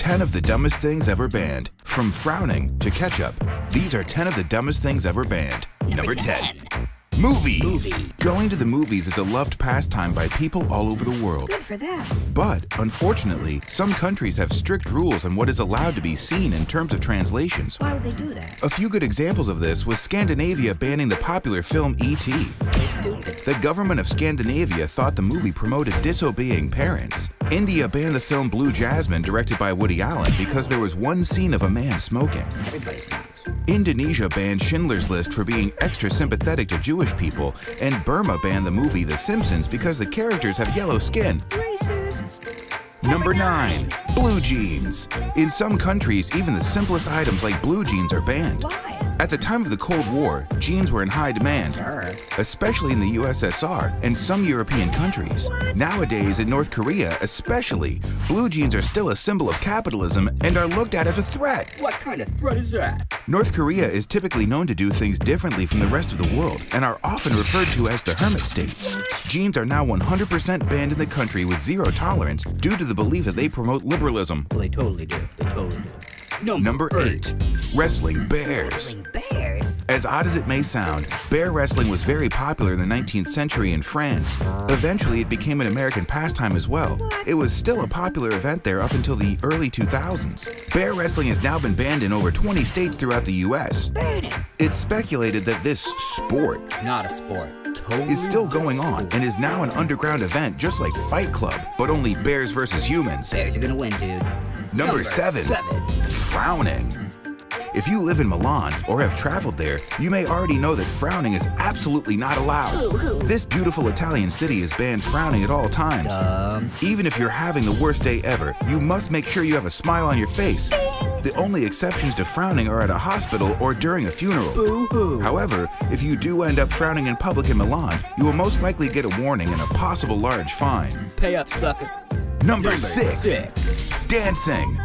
10 of the dumbest things ever banned. From frowning to ketchup, these are 10 of the dumbest things ever banned. Number 10. Movies. Going to the movies is a loved pastime by people all over the world. Good for them. But, unfortunately, some countries have strict rules on what is allowed to be seen in terms of translations. Why would they do that? A few good examples of this was Scandinavia banning the popular film E.T. So stupid. The government of Scandinavia thought the movie promoted disobeying parents. India banned the film Blue Jasmine, directed by Woody Allen, because there was one scene of a man smoking. Everybody knows. Indonesia banned Schindler's List for being extra sympathetic to Jewish people, and Burma banned the movie The Simpsons because the characters have yellow skin. Racist. Number 9. Blue jeans. In some countries, even the simplest items like blue jeans are banned. Why? At the time of the Cold War, jeans were in high demand, especially in the USSR and some European countries. Nowadays, in North Korea especially, blue jeans are still a symbol of capitalism and are looked at as a threat. What kind of threat is that? North Korea is typically known to do things differently from the rest of the world and are often referred to as the hermit state. Jeans are now 100% banned in the country with zero tolerance due to the belief that they promote liberalism. Well, they totally do. They totally do. Number 8. Wrestling bears. Wrestling bears? As odd as it may sound, bear wrestling was very popular in the 19th century in France. Eventually, it became an American pastime as well. It was still a popular event there up until the early 2000s. Bear wrestling has now been banned in over 20 states throughout the U.S. Ban it. It's speculated that this sport Not a sport. is still going on and is now an underground event just like Fight Club, but only bears versus humans. Bears are gonna win, dude. Number 7. Frowning. If you live in Milan or have traveled there, you may already know that frowning is absolutely not allowed. This beautiful Italian city has banned frowning at all times. Even if you're having the worst day ever, you must make sure you have a smile on your face. The only exceptions to frowning are at a hospital or during a funeral. Boo-hoo. However, if you do end up frowning in public in Milan, you will most likely get a warning and a possible large fine. Pay up, sucker. Number 6. Dancing.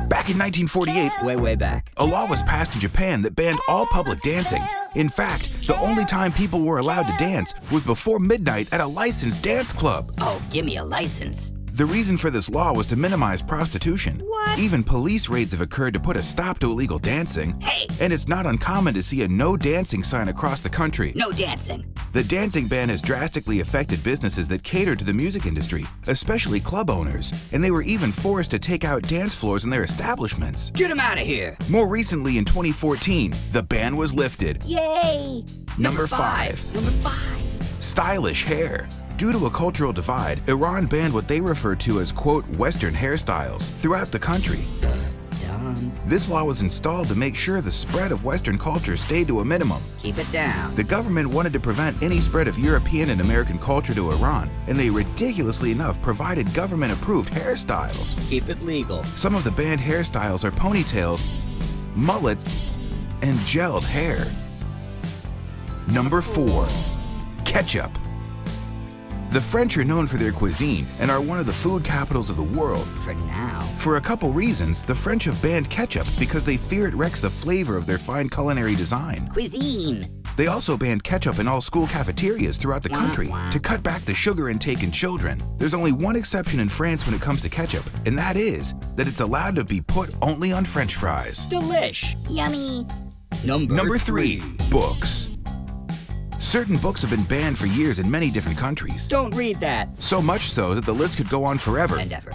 Back in 1948, Way back. a law was passed in Japan that banned all public dancing. In fact, the only time people were allowed to dance was before midnight at a licensed dance club. Oh, give me a license. The reason for this law was to minimize prostitution. What? Even police raids have occurred to put a stop to illegal dancing. Hey! And it's not uncommon to see a no dancing sign across the country. No dancing. The dancing ban has drastically affected businesses that cater to the music industry, especially club owners, and they were even forced to take out dance floors in their establishments. Get him out of here. More recently, in 2014, the ban was lifted. Yay! Number 5. Number 5. Stylish hair. Due to a cultural divide, Iran banned what they refer to as, quote, Western hairstyles throughout the country. Dumb. This law was installed to make sure the spread of Western culture stayed to a minimum. Keep it down. The government wanted to prevent any spread of European and American culture to Iran, and they ridiculously enough provided government-approved hairstyles. Keep it legal. Some of the banned hairstyles are ponytails, mullets, and gelled hair. Number 4. Ketchup. The French are known for their cuisine and are one of the food capitals of the world. For now. For a couple reasons, the French have banned ketchup because they fear it wrecks the flavor of their fine culinary design. Cuisine. They also banned ketchup in all school cafeterias throughout the country to cut back the sugar intake in children. There's only one exception in France when it comes to ketchup, and that is that it's allowed to be put only on French fries. Delish. Yummy. Number 3. Books. Certain books have been banned for years in many different countries. Don't read that. So much so that the list could go on forever. Endeavor.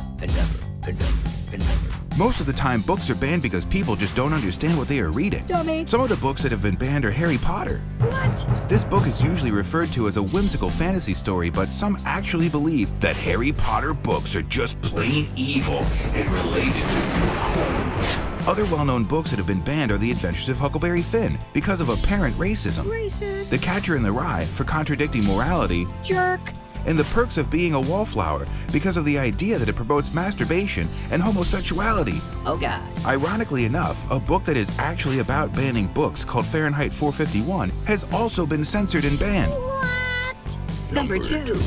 Most of the time, books are banned because people just don't understand what they are reading. Dummy. Some of the books that have been banned are Harry Potter. What? This book is usually referred to as a whimsical fantasy story, but some actually believe that Harry Potter books are just plain evil and related to the occult. Other well-known books that have been banned are The Adventures of Huckleberry Finn because of apparent racism, Racist. The Catcher in the Rye for contradicting morality, Jerk. and The Perks of Being a Wallflower because of the idea that it promotes masturbation and homosexuality. Oh God. Ironically enough, a book that is actually about banning books called Fahrenheit 451 has also been censored and banned. What? Number 2.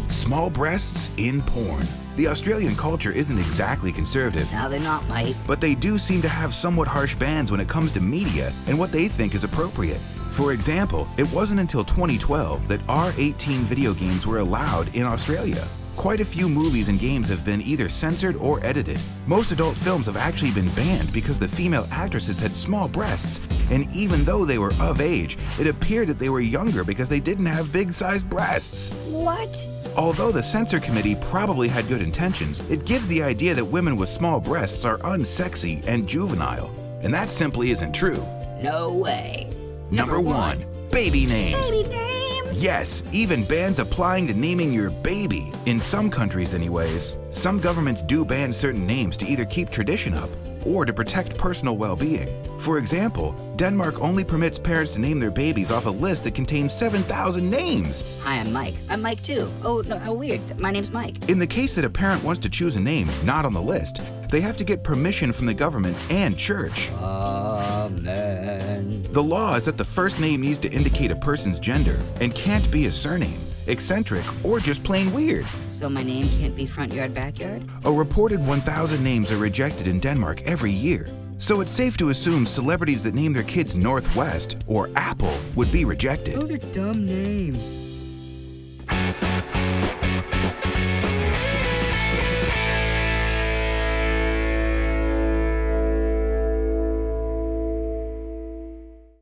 Small breasts in porn. The Australian culture isn't exactly conservative, Now they're not, mate. but they do seem to have somewhat harsh bans when it comes to media and what they think is appropriate. For example, it wasn't until 2012 that R18 video games were allowed in Australia. Quite a few movies and games have been either censored or edited. Most adult films have actually been banned because the female actresses had small breasts, and even though they were of age, it appeared that they were younger because they didn't have big-sized breasts. What? Although the censor committee probably had good intentions, it gives the idea that women with small breasts are unsexy and juvenile. And that simply isn't true. No way. Number 1. Baby names. Baby names? Yes, even bans applying to naming your baby. In some countries anyways. Some governments do ban certain names to either keep tradition up or to protect personal well-being. For example, Denmark only permits parents to name their babies off a list that contains 7,000 names. Hi, I'm Mike. I'm Mike too. Oh, no, how weird. My name's Mike. In the case that a parent wants to choose a name not on the list, they have to get permission from the government and church. Amen. The law is that the first name needs to indicate a person's gender and can't be a surname, eccentric, or just plain weird. So my name can't be front yard, backyard? A reported 1,000 names are rejected in Denmark every year. So it's safe to assume celebrities that name their kids Northwest or Apple would be rejected. Those are dumb names.